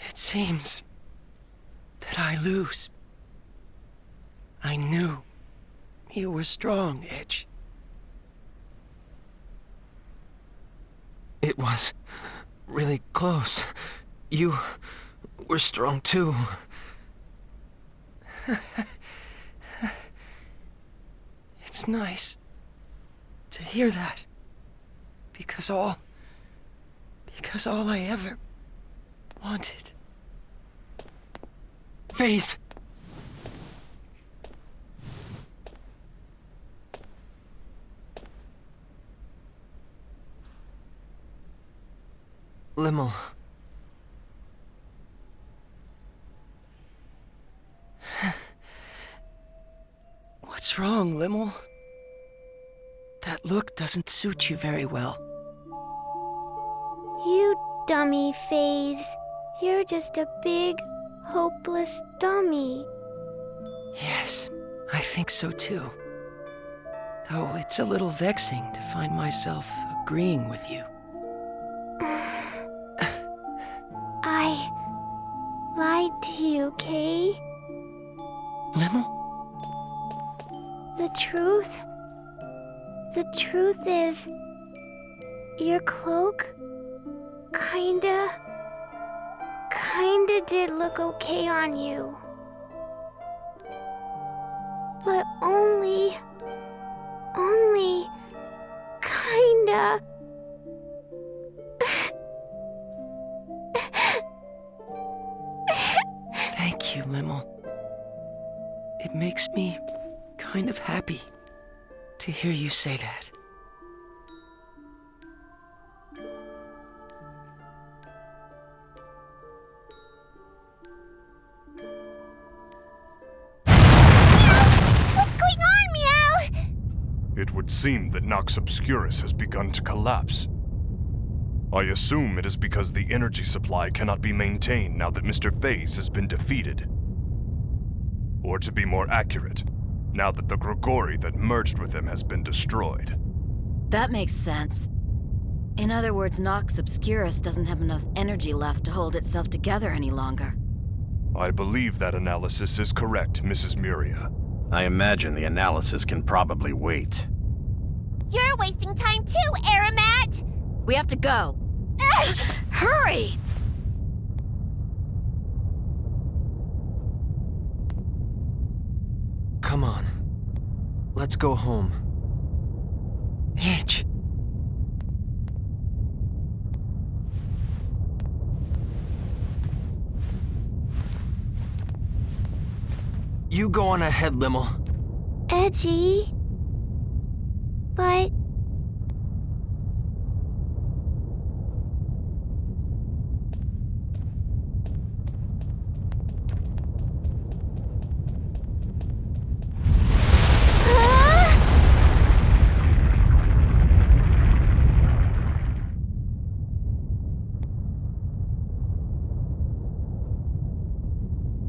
It seems that I lose. I knew you were strong, Edge. It was really close. You were strong too. It's nice to hear that. Because all I ever wanted. FaZe! Limmel. What's wrong, Limmel? That look doesn't suit you very well. You dummy, FaZe. You're just a big, hopeless dummy. Yes, I think so too. Though it's a little vexing to find myself agreeing with you. I lied to you, Kay. Limmel? The truth is, your cloak kinda did look okay on you. But only kinda. Thank you, Limmel. It makes me kind of happy to hear you say that. What's going on, Meow? It would seem that Nox Obscurus has begun to collapse. I assume it is because the energy supply cannot be maintained now that Mr. FaZe has been defeated. Or to be more accurate, now that the Grigori that merged with him has been destroyed. That makes sense. In other words, Nox Obscurus doesn't have enough energy left to hold itself together any longer. I believe that analysis is correct, Mrs. Muria. I imagine the analysis can probably wait. You're wasting time too, Aramat! We have to go. Hurry! Come on. Let's go home. Edge. You go on ahead, Limmel. Edgy. But...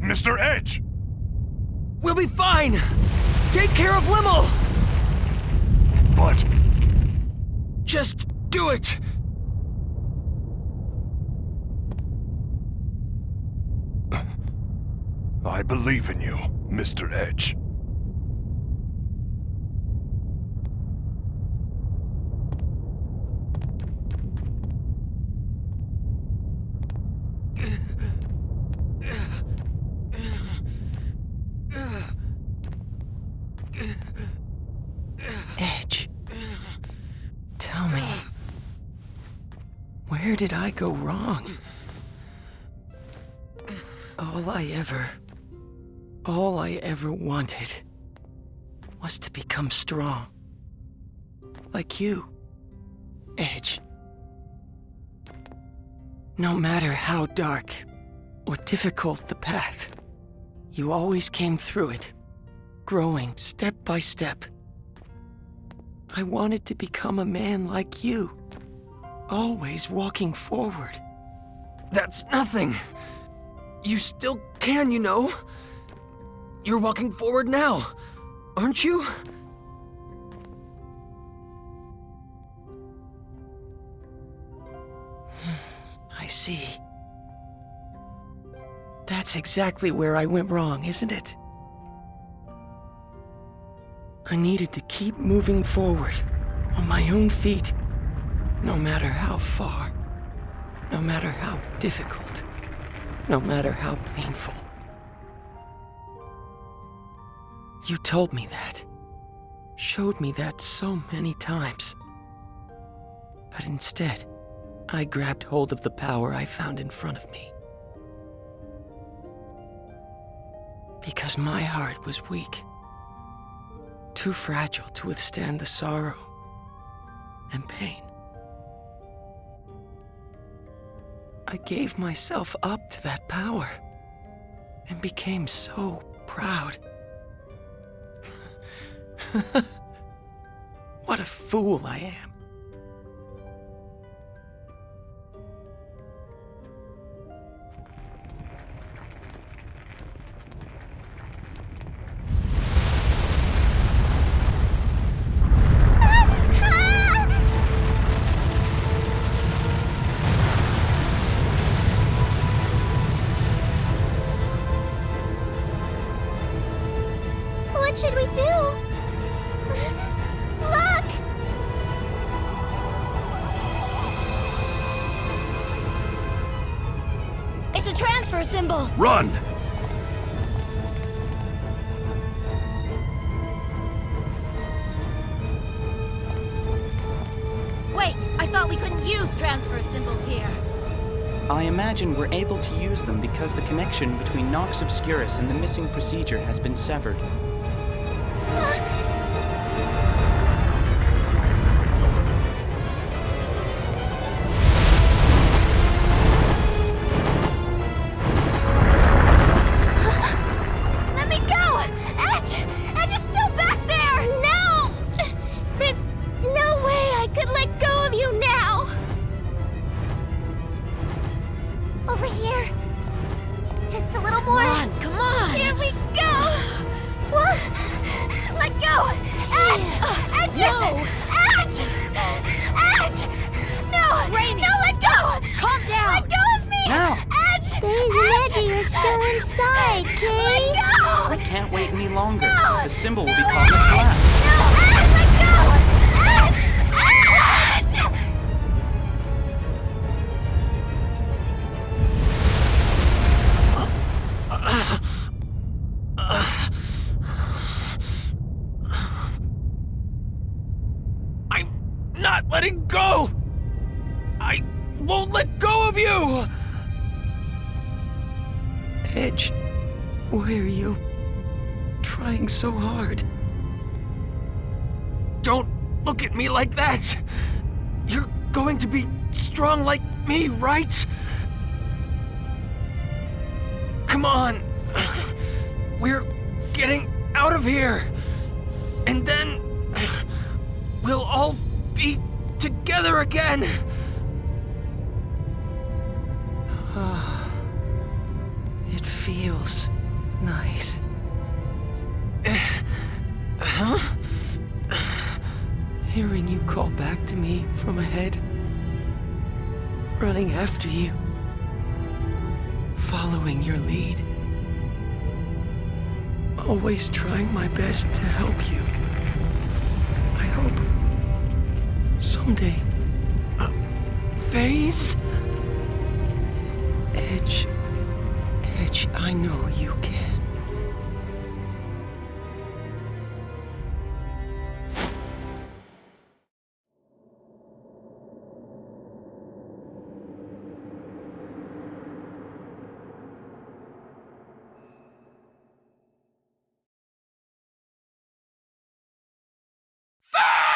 Mr. Edge! We'll be fine! Take care of Limmel! But... Just do it! I believe in you, Mr. Edge. Edge. Tell me. Where did I go wrong? All I ever wanted was to become strong. Like you, Edge. No matter how dark or difficult the path, you always came through it, growing step by step, I wanted to become a man like you. Always walking forward. That's nothing. You still can, you know. You're walking forward now, aren't you? I see. That's exactly where I went wrong, isn't it? I needed to keep moving forward, on my own feet, no matter how far, no matter how difficult, no matter how painful. You told me that, showed me that so many times. But instead, I grabbed hold of the power I found in front of me. Because my heart was weak. Too fragile to withstand the sorrow and pain. I gave myself up to that power and became so proud. What a fool I am. What should we do? Look! It's a transfer symbol! Run! Wait, I thought we couldn't use transfer symbols here. I imagine we're able to use them because the connection between Nox Obscurus and the missing procedure has been severed. Let me go! Edge! Edge is still back there! No! There's no way I could let go of you now! Over here. Just a little more. Come on! Here we go! Well, let go! Edge! Edge! No. Edge! Edge! No! Rainy. No, let go! Calm down! Let go of me! Now. Edge! Edge! You're still inside, Kay! Let go! We can't wait any longer. No. The symbol will No, be caught in a Edge! collapse. No, Edge! Let go! Edge! Edge! I'm not letting go! I won't let go of you! Edge, why are you trying so hard? Don't look at me like that! You're going to be strong like me, right? Come on! We're getting out of here! And then we'll all be together again! It feels nice. Huh? Hearing you call back to me from ahead. Running after you. Following your lead. Always trying my best to help you. I hope someday. Phase? Edge, I know you can. Phase!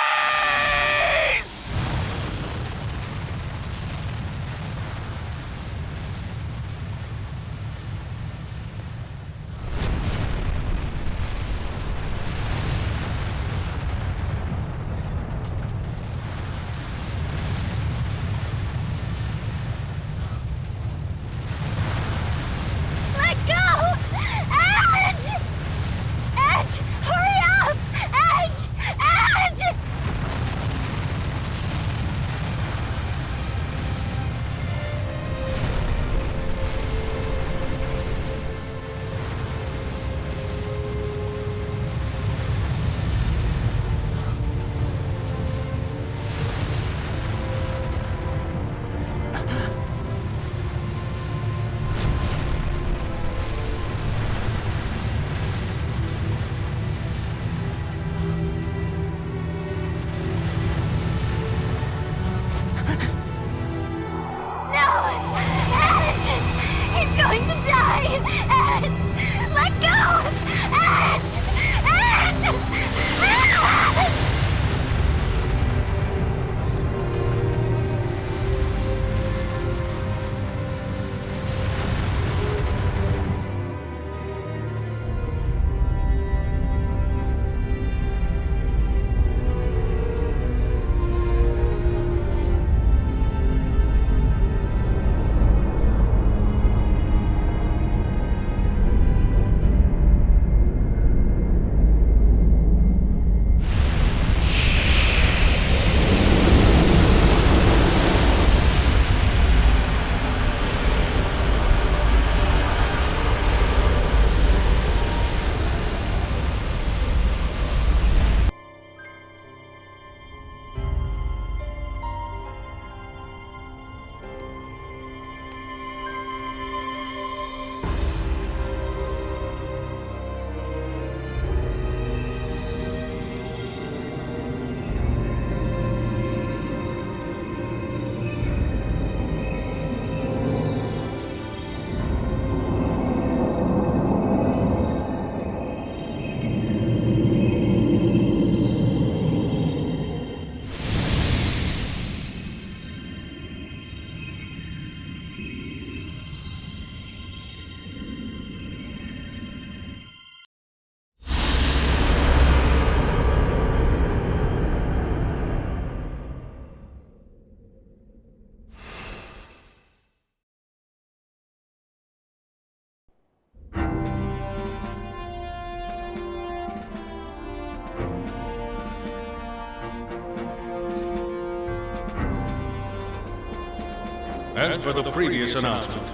As per the previous announcement,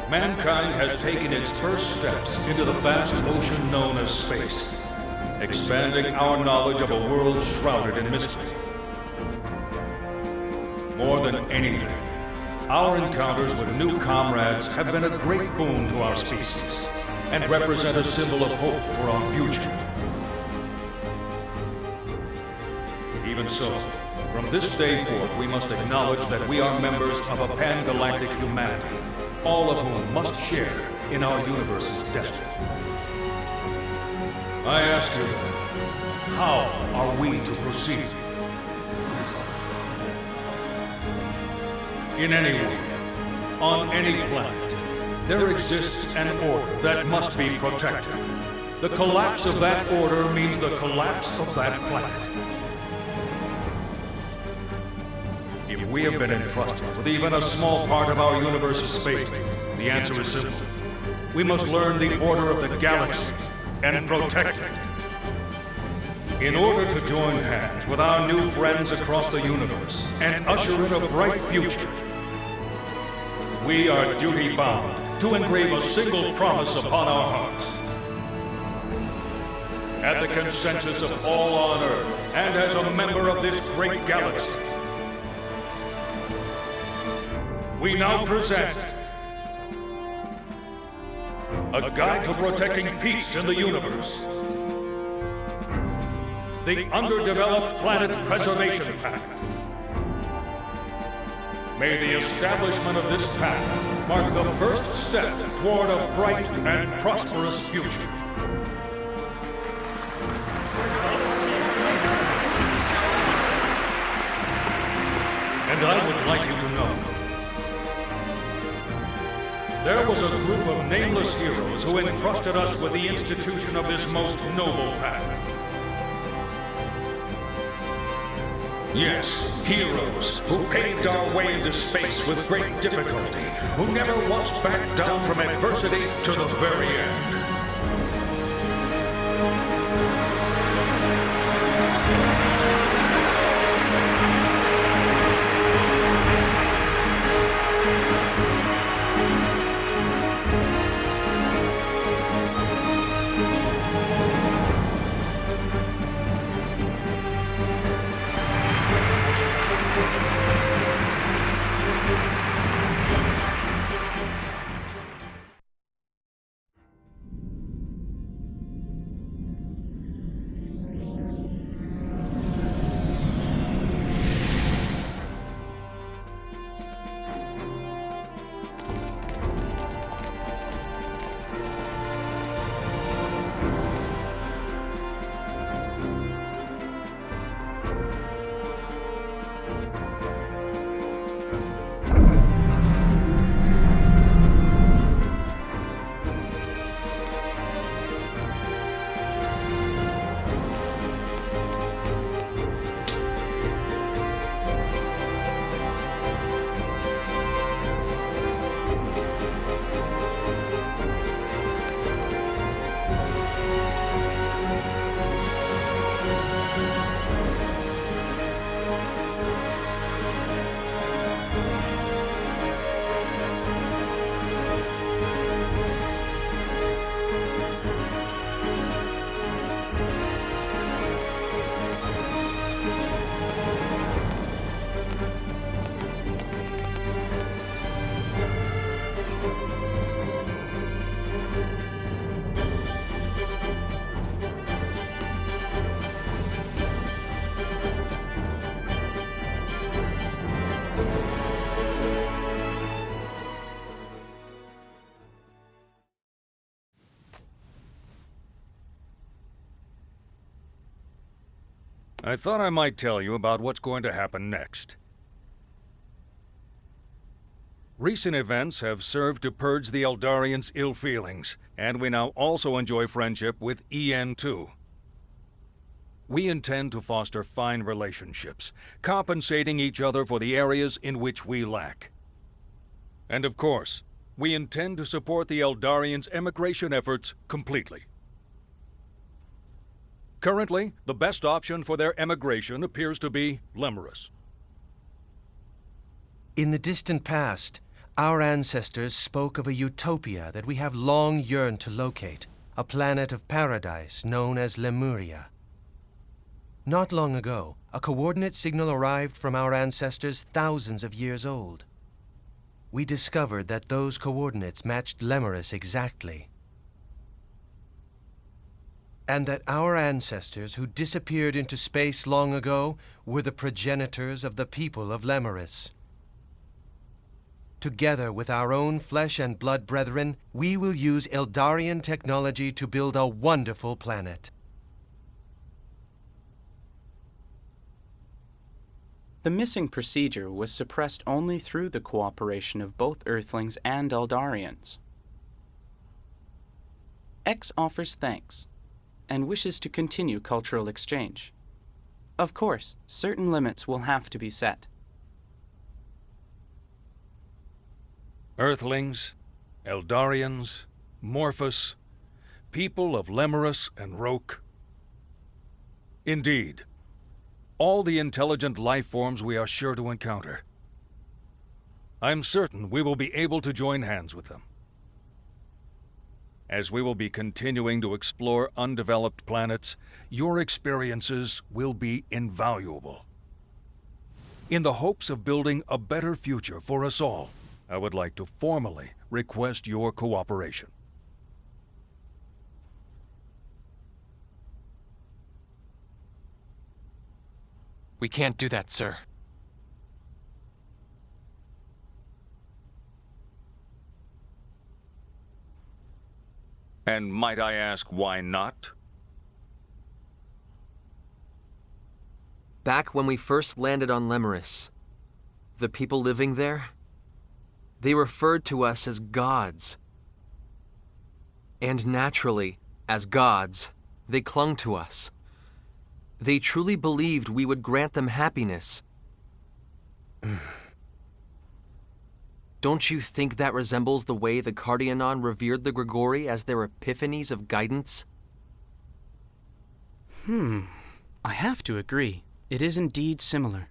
mankind has taken its first steps into the vast ocean known as space, expanding our knowledge of a world shrouded in mystery. More than anything, our encounters with new comrades have been a great boon to our species and represent a symbol of hope for our future. Even so, from this day forth, we must acknowledge that we are members of a pan-galactic humanity, all of whom must share in our universe's destiny. I ask you, how are we to proceed? In any way, on any planet, there exists an order that must be protected. The collapse of that order means the collapse of that planet. If we have been entrusted with even a small part of our universe's fate, the answer is simple. We must learn the order of the galaxy and protect it. In order to join hands with our new friends across the universe and usher in a bright future, we are duty-bound to engrave a single promise upon our hearts. At the consensus of all on Earth, and as a member of this great galaxy, we now present a guide to protecting peace in the universe. The Underdeveloped Planet Preservation Pact. May the establishment of this pact mark the first step toward a bright and prosperous future. And I would like you to know, there was a group of nameless heroes who entrusted us with the institution of this most noble pact. Yes, heroes who paved our way into space with great difficulty, who never once backed down from adversity to the very end. I thought I might tell you about what's going to happen next. Recent events have served to purge the Eldarians' ill feelings, and we now also enjoy friendship with EN2. We intend to foster fine relationships, compensating each other for the areas in which we lack. And of course, we intend to support the Eldarians' emigration efforts completely. Currently, the best option for their emigration appears to be Lemurus. In the distant past, our ancestors spoke of a utopia that we have long yearned to locate, a planet of paradise known as Lemuria. Not long ago, a coordinate signal arrived from our ancestors thousands of years old. We discovered that those coordinates matched Lemurus exactly. And that our ancestors who disappeared into space long ago were the progenitors of the people of Lemurus. Together with our own flesh and blood brethren, we will use Eldarian technology to build a wonderful planet. The missing procedure was suppressed only through the cooperation of both Earthlings and Eldarians. X offers thanks, and wishes to continue cultural exchange. Of course, certain limits will have to be set. Earthlings, Eldarians, Morphus, people of Lemurus and Roke. Indeed, all the intelligent life forms we are sure to encounter. I'm certain we will be able to join hands with them. As we will be continuing to explore undeveloped planets, your experiences will be invaluable. In the hopes of building a better future for us all, I would like to formally request your cooperation. We can't do that, sir. And might I ask why not? Back when we first landed on Lemurus, the people living there, they referred to us as gods. And naturally, as gods, they clung to us. They truly believed we would grant them happiness. Don't you think that resembles the way the Cardianon revered the Grigori as their epiphanies of guidance? I have to agree. It is indeed similar.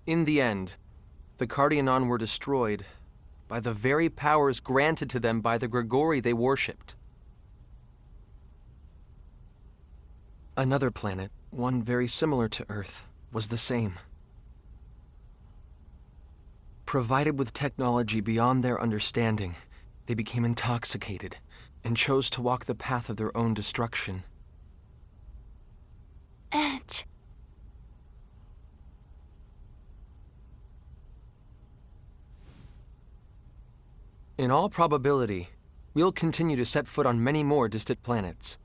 In the end, the Cardianon were destroyed by the very powers granted to them by the Grigori they worshipped. Another planet, one very similar to Earth, was the same. Provided with technology beyond their understanding, they became intoxicated and chose to walk the path of their own destruction. Edge. In all probability, we'll continue to set foot on many more distant planets.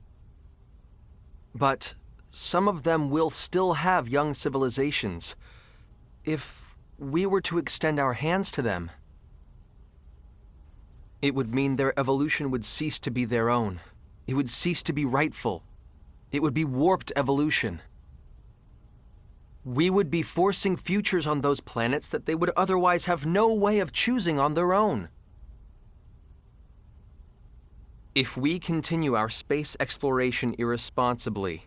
But some of them will still have young civilizations. If we were to extend our hands to them, it would mean their evolution would cease to be their own. It would cease to be rightful. It would be warped evolution. We would be forcing futures on those planets that they would otherwise have no way of choosing on their own. If we continue our space exploration irresponsibly,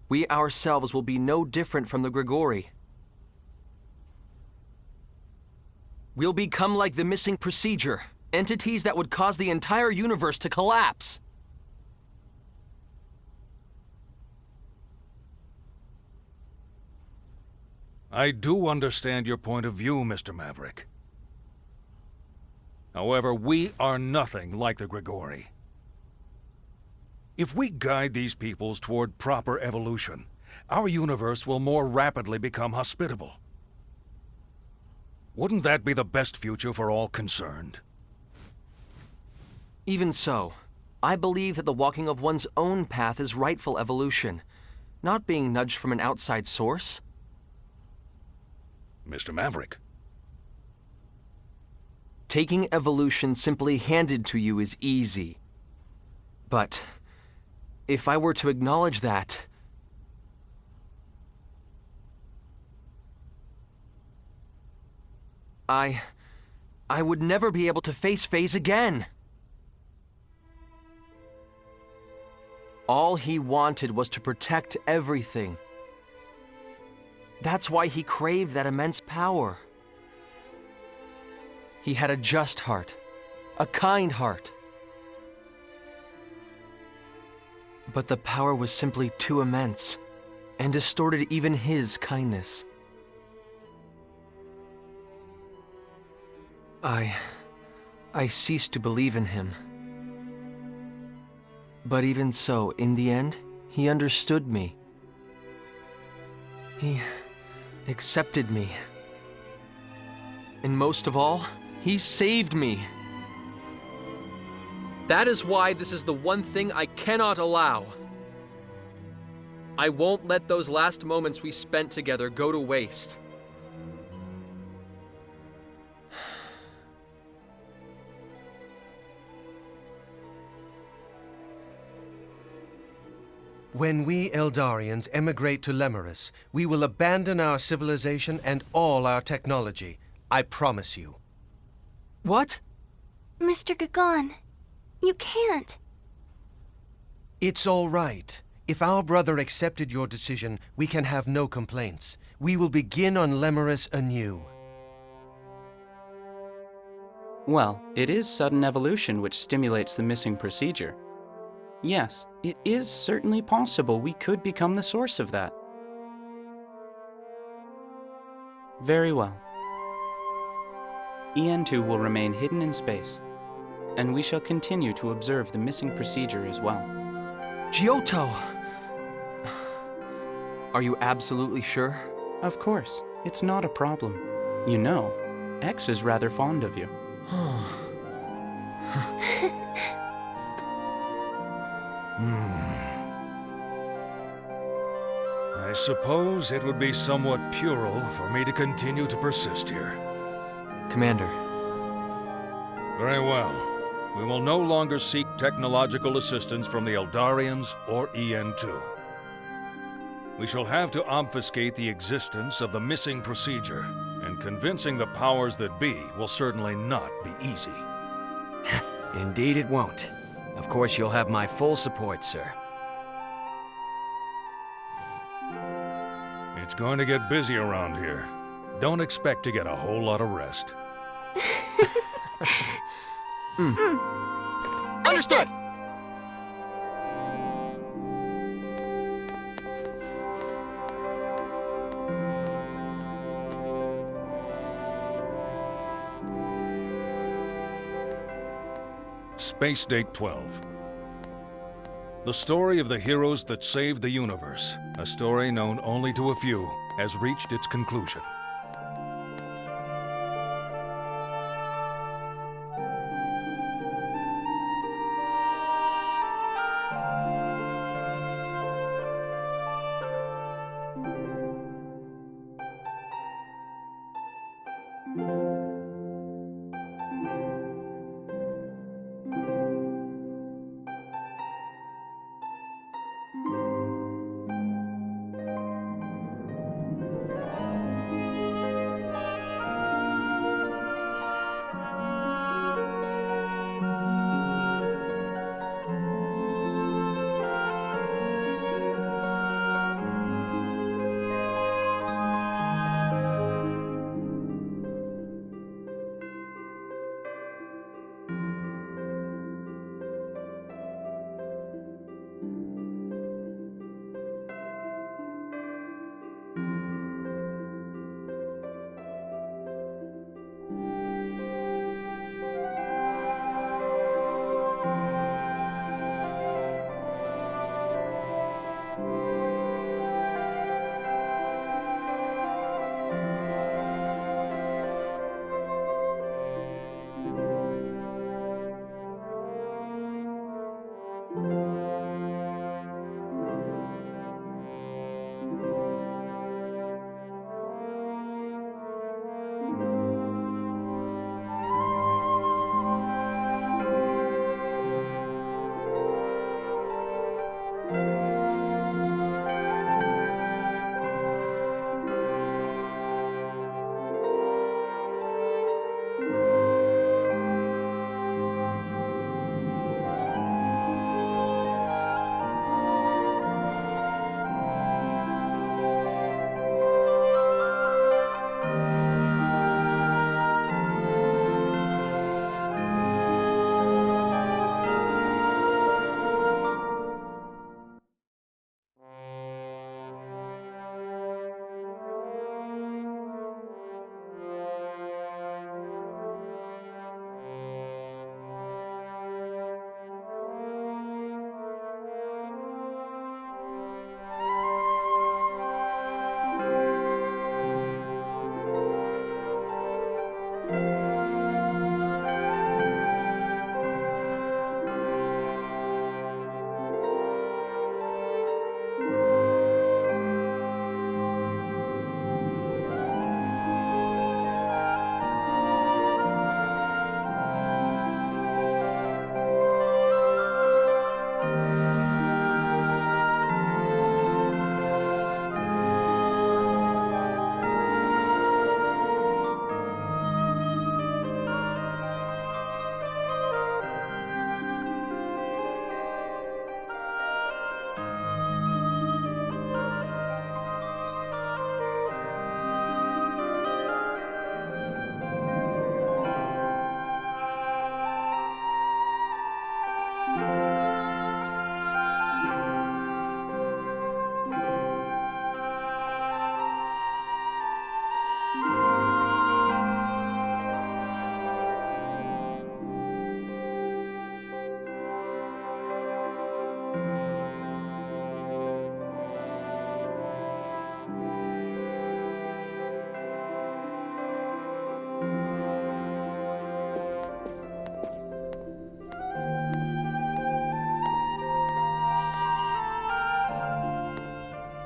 we ourselves will be no different from the Grigori. We'll become like the missing procedure, entities that would cause the entire universe to collapse. I do understand your point of view, Mr. Maverick. However, we are nothing like the Grigori. If we guide these peoples toward proper evolution, our universe will more rapidly become hospitable. Wouldn't that be the best future for all concerned? Even so, I believe that the walking of one's own path is rightful evolution, not being nudged from an outside source. Mr. Maverick. Taking evolution simply handed to you is easy. But if I were to acknowledge that, I would never be able to face Phase again. All he wanted was to protect everything. That's why he craved that immense power. He had a just heart, a kind heart. But the power was simply too immense, and distorted even his kindness. I ceased to believe in him. But even so, in the end, he understood me. He accepted me. And most of all, he saved me. That is why this is the one thing I cannot allow. I won't let those last moments we spent together go to waste. When we Eldarians emigrate to Lemurus, we will abandon our civilization and all our technology. I promise you. What? Mr. Gagon, you can't. It's all right. If our brother accepted your decision, we can have no complaints. We will begin on Lemurus anew. Well, it is sudden evolution which stimulates the missing procedure. Yes, it is certainly possible we could become the source of that. Very well. EN2 will remain hidden in space, and we shall continue to observe the missing procedure as well. Giotto! Are you absolutely sure? Of course, it's not a problem. You know, X is rather fond of you. I suppose it would be somewhat puerile for me to continue to persist here. Commander. Very well. We will no longer seek technological assistance from the Eldarians or EN2. We shall have to obfuscate the existence of the missing procedure, and convincing the powers that be will certainly not be easy. Indeed it won't. Of course you'll have my full support, sir. It's going to get busy around here. Don't expect to get a whole lot of rest. Understood! Space Date 12. The story of the heroes that saved the universe, a story known only to a few, has reached its conclusion.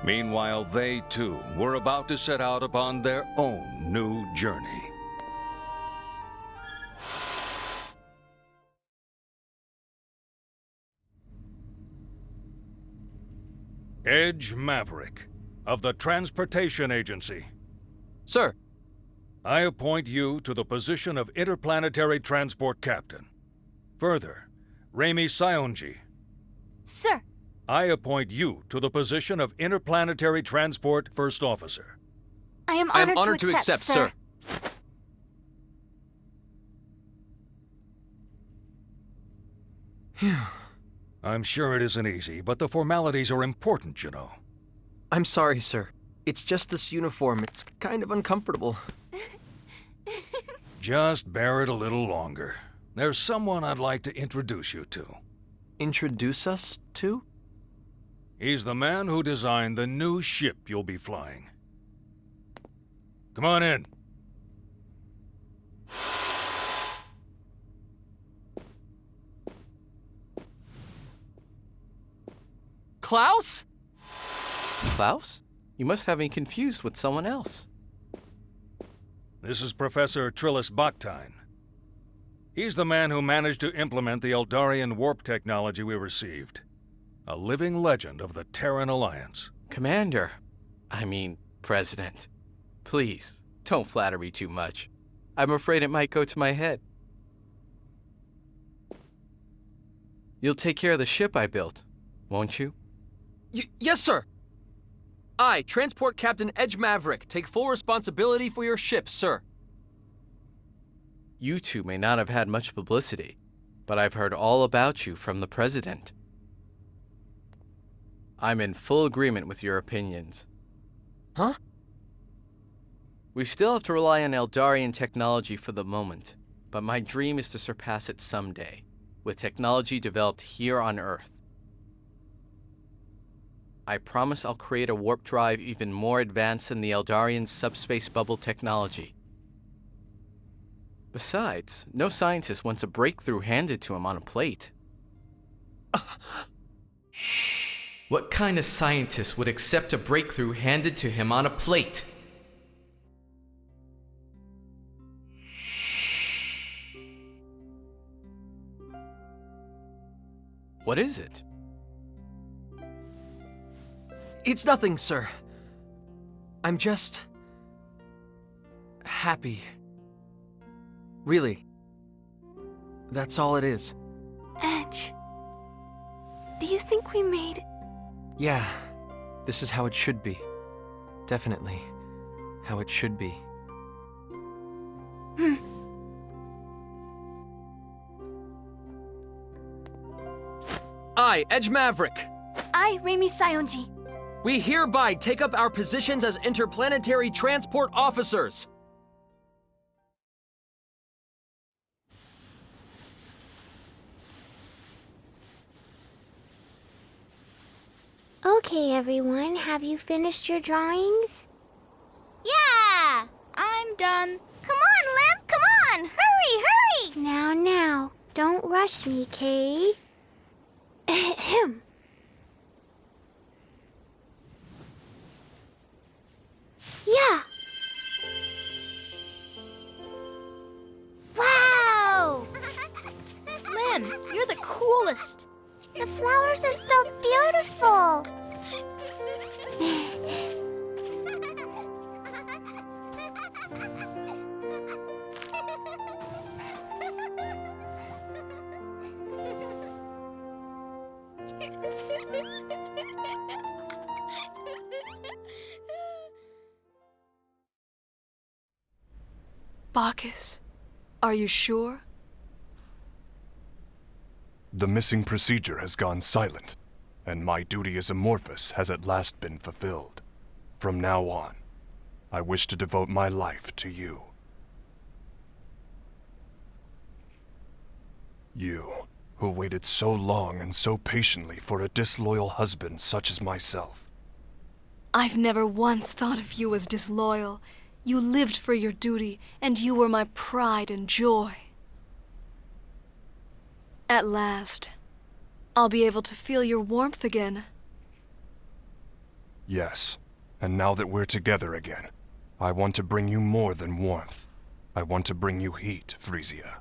Meanwhile, they too were about to set out upon their own new journey. Edge Maverick, of the Transportation Agency. Sir, I appoint you to the position of Interplanetary Transport Captain. Further, Remi Sionji, Sir, I appoint you to the position of Interplanetary Transport First Officer. I am I am honored, honored to accept, sir. I'm sure it isn't easy, but the formalities are important, you know. I'm sorry, sir. It's just this uniform. It's kind of uncomfortable. Just bear it a little longer. There's someone I'd like to introduce you to. Introduce us to? He's the man who designed the new ship you'll be flying. Come on in. Klaus? Klaus? You must have me confused with someone else. This is Professor Trillis Baktine. He's the man who managed to implement the Eldarian warp technology we received. A living legend of the Terran Alliance. Commander. I mean, President. Please, don't flatter me too much. I'm afraid it might go to my head. You'll take care of the ship I built, won't you? Yes, sir! I, Transport Captain Edge Maverick, take full responsibility for your ship, sir. You two may not have had much publicity, but I've heard all about you from the President. I'm in full agreement with your opinions. Huh? We still have to rely on Eldarian technology for the moment, but my dream is to surpass it someday, with technology developed here on Earth. I promise I'll create a warp drive even more advanced than the Eldarian subspace bubble technology. Besides, no scientist wants a breakthrough handed to him on a plate. What kind of scientist would accept a breakthrough handed to him on a plate? What is it? It's nothing, sir. I'm just... happy. Really. That's all it is. Edge, do you think we made... Yeah, this is how it should be. Definitely how it should be. I, Edge Maverick. I, Remi Sionji. We hereby take up our positions as interplanetary transport officers. Okay, everyone, have you finished your drawings? Yeah! I'm done. Come on, Lim! Come on! Hurry, hurry! Now, don't rush me, Kay. Ahem. Yeah! Wow! Lim, you're the coolest. The flowers are so beautiful. Bacchus, are you sure? The missing procedure has gone silent, and my duty as Amorphous has at last been fulfilled. From now on, I wish to devote my life to you. You, who waited so long and so patiently for a disloyal husband such as myself. I've never once thought of you as disloyal. You lived for your duty, and you were my pride and joy. At last, I'll be able to feel your warmth again. Yes, and now that we're together again, I want to bring you more than warmth. I want to bring you heat, Frisia.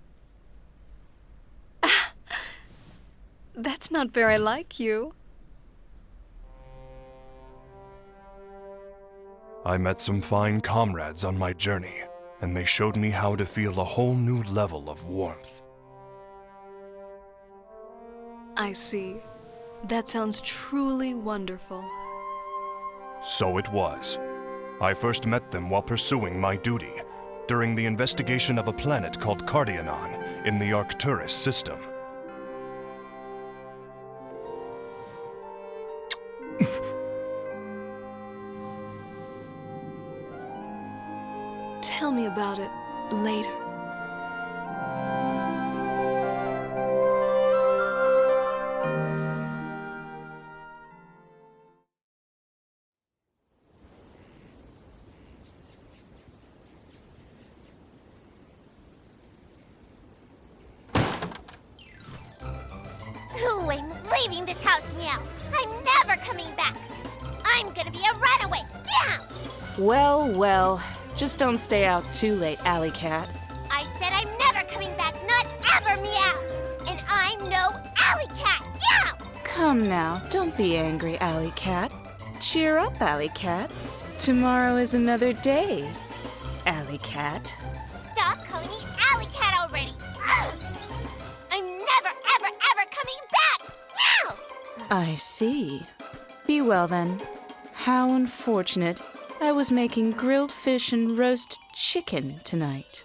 That's not very like you. I met some fine comrades on my journey, and they showed me how to feel a whole new level of warmth. I see. That sounds truly wonderful. So it was. I first met them while pursuing my duty, during the investigation of a planet called Cardionon in the Arcturus system. Tell me about it later. Ooh, I'm leaving this house, meow. I'm never coming back. I'm gonna be a runaway. Meow! Well, well. Just don't stay out too late, Alley Cat. I said I'm never coming back, not ever, meow. And I'm no alley cat. Meow! Come now, don't be angry, Alley Cat. Cheer up, Alley Cat. Tomorrow is another day, Alley Cat. Stop calling me alley cat already. Ugh. I'm never, ever, ever coming back. Meow! I see. Be well then. How unfortunate. I was making grilled fish and roast chicken tonight.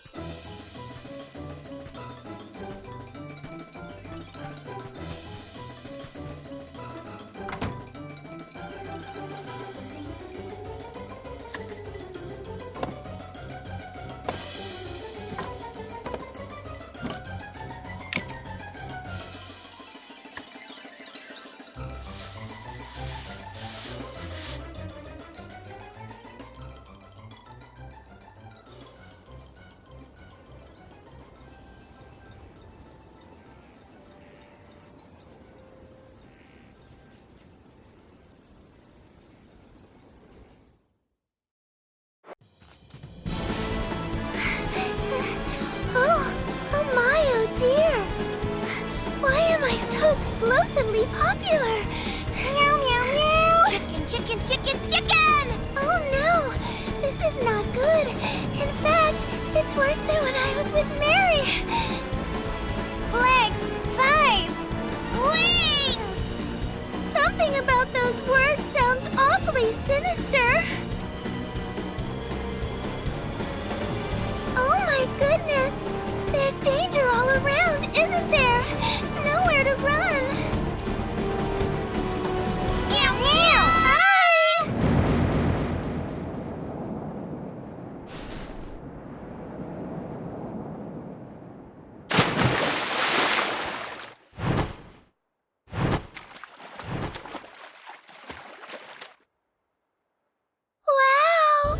Oh my, oh dear. Why am I so explosively popular? Meow, meow, meow. Chicken, chicken, chicken, chicken! Oh no, this is not good. In fact, it's worse than when I was with Mary. Legs, thighs, wings! Something about those words sounds awfully sinister. Oh my goodness! There's danger all around, isn't there? Nowhere to run. Meow, meow! Wow!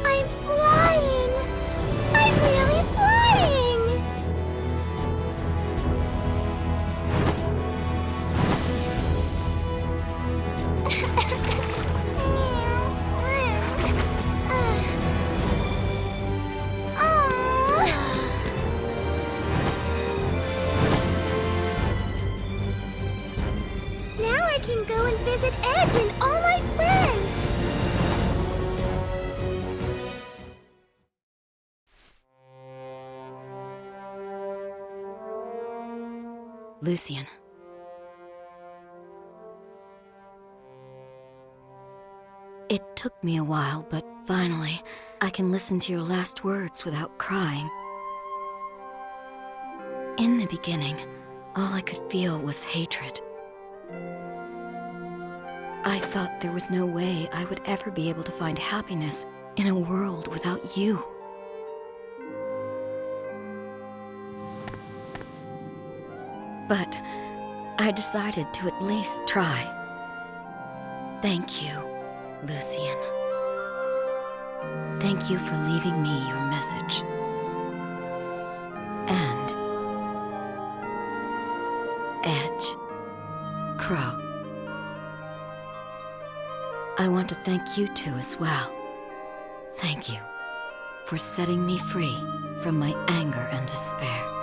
I'm flying! I'm really flying! Now I can go and visit Edge and all my friends! Lucian. It took me a while, but finally, I can listen to your last words without crying. In the beginning, all I could feel was hatred. I thought there was no way I would ever be able to find happiness in a world without you. But I decided to at least try. Thank you, Lucian. Thank you for leaving me your message. And Edge, Crow. I want to thank you two as well. Thank you for setting me free from my anger and despair.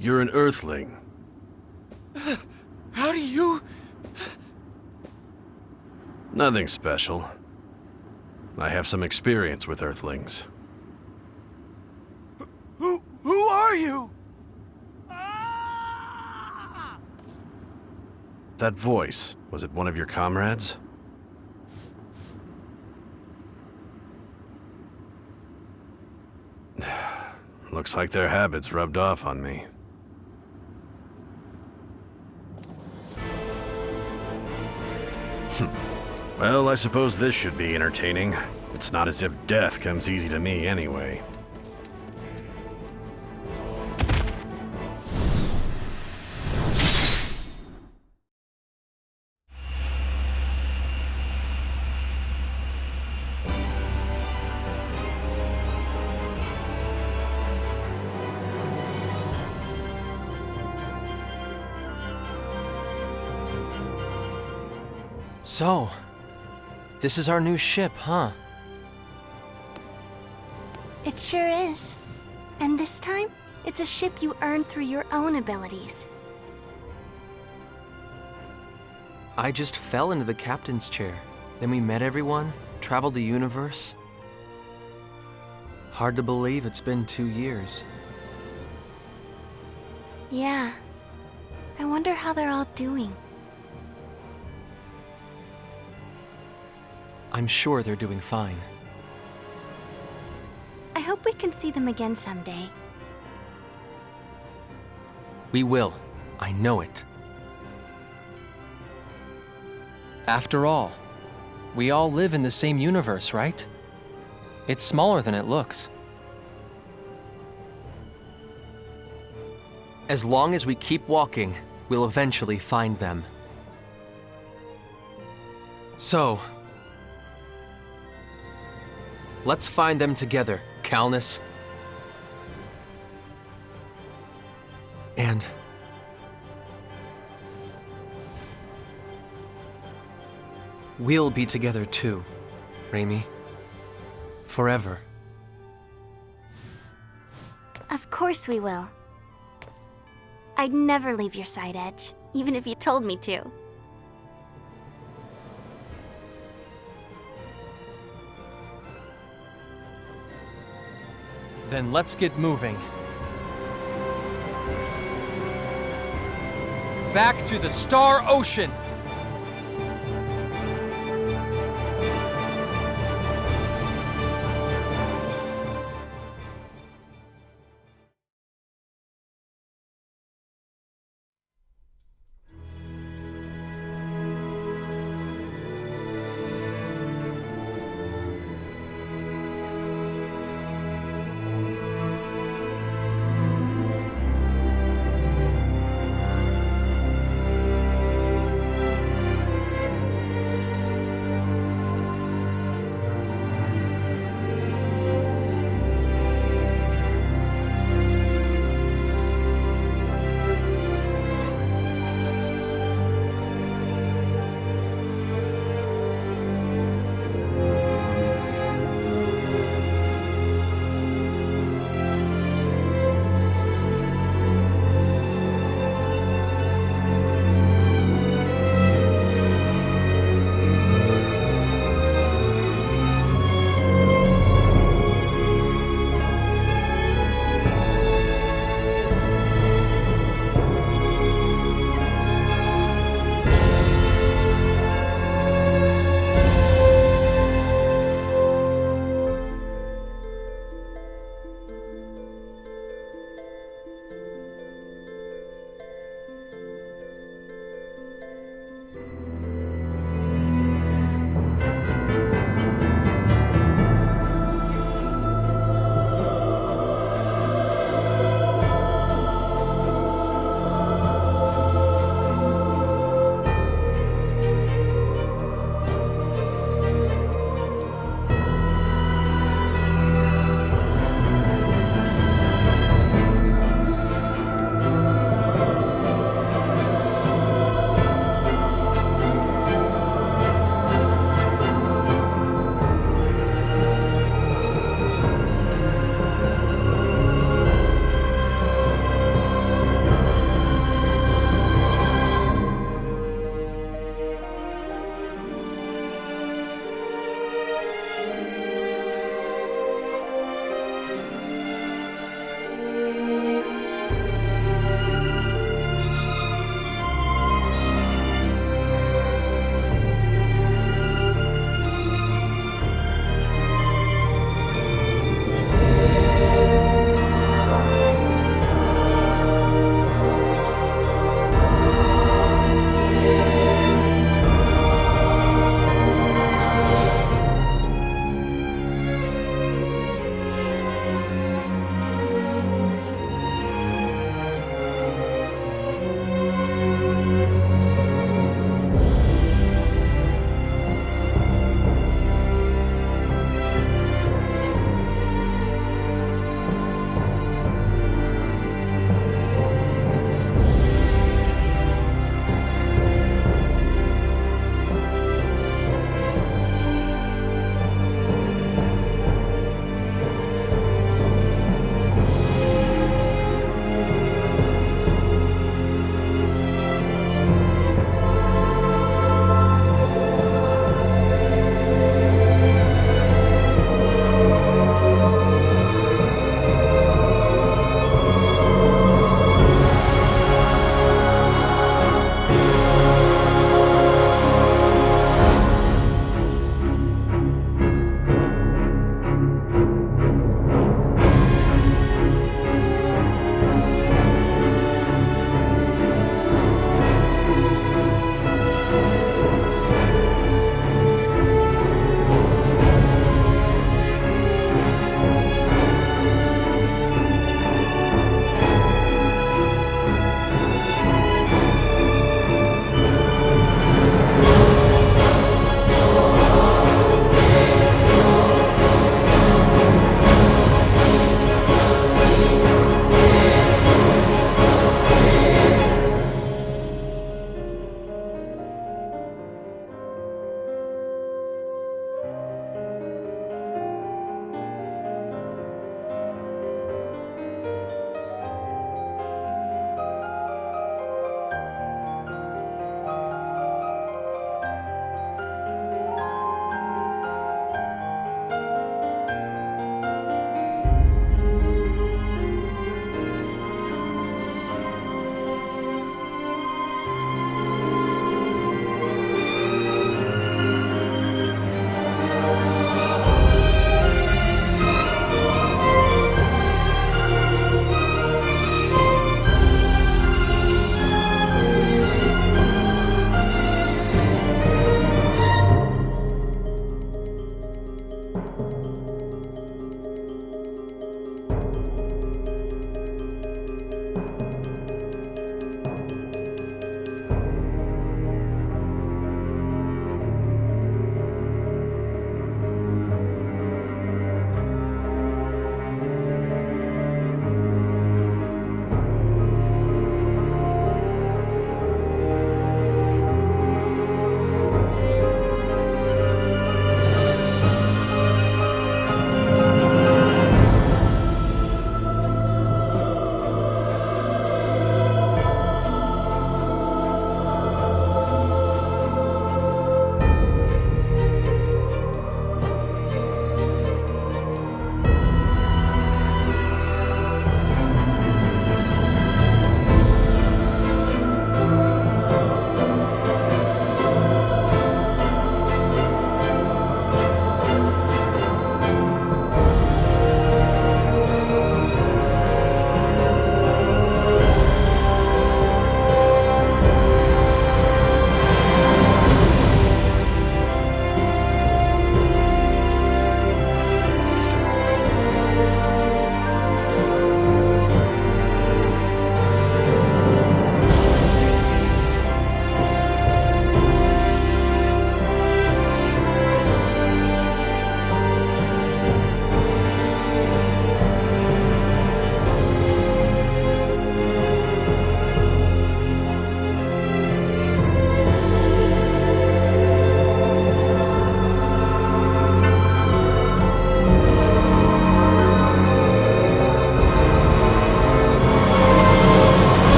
You're an Earthling. How do you... Nothing special. I have some experience with Earthlings. Who are you? That voice, was it one of your comrades? Looks like their habits rubbed off on me. Well, I suppose this should be entertaining. It's not as if death comes easy to me anyway. So, this is our new ship, huh? It sure is. And this time, it's a ship you earned through your own abilities. I just fell into the captain's chair. Then we met everyone, traveled the universe. Hard to believe it's been 2 years. Yeah. I wonder how they're all doing. I'm sure they're doing fine. I hope we can see them again someday. We will. I know it. After all, we all live in the same universe, right? It's smaller than it looks. As long as we keep walking, we'll eventually find them. So, let's find them together, Calnus. And we'll be together too, Raimi. Forever. Of course we will. I'd never leave your side, Edge, even if you told me to. Then let's get moving. Back to the Star Ocean!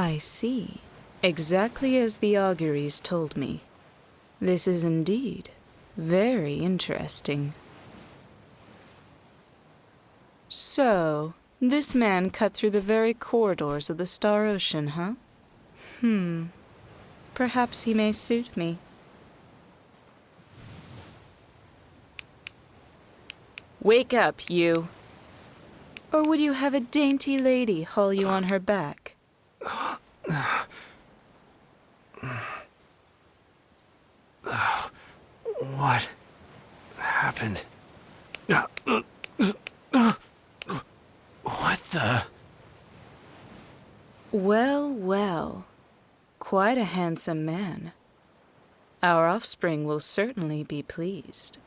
I see. Exactly as the auguries told me. This is indeed very interesting. So, this man cut through the very corridors of the Star Ocean, huh? Perhaps he may suit me. Wake up, you! Or would you have a dainty lady haul you on her back? What happened? What the? Well, well. Quite a handsome man. Our offspring will certainly be pleased.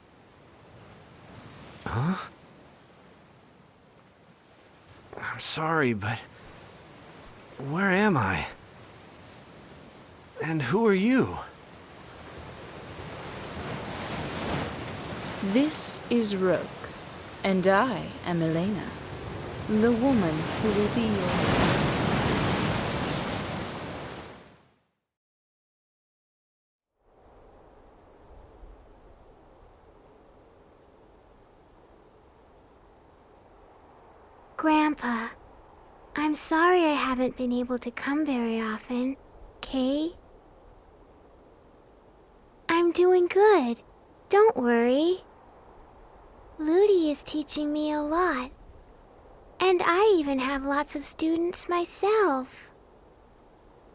Huh? I'm sorry, but where am I? And who are you? This is Roke, and I am Elena, the woman who will be your... Grandpa, I'm sorry I haven't been able to come very often, okay? I'm doing good. Don't worry. Ludi is teaching me a lot. And I even have lots of students myself.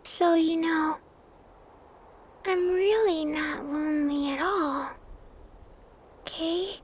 So, you know, I'm really not lonely at all. Okay?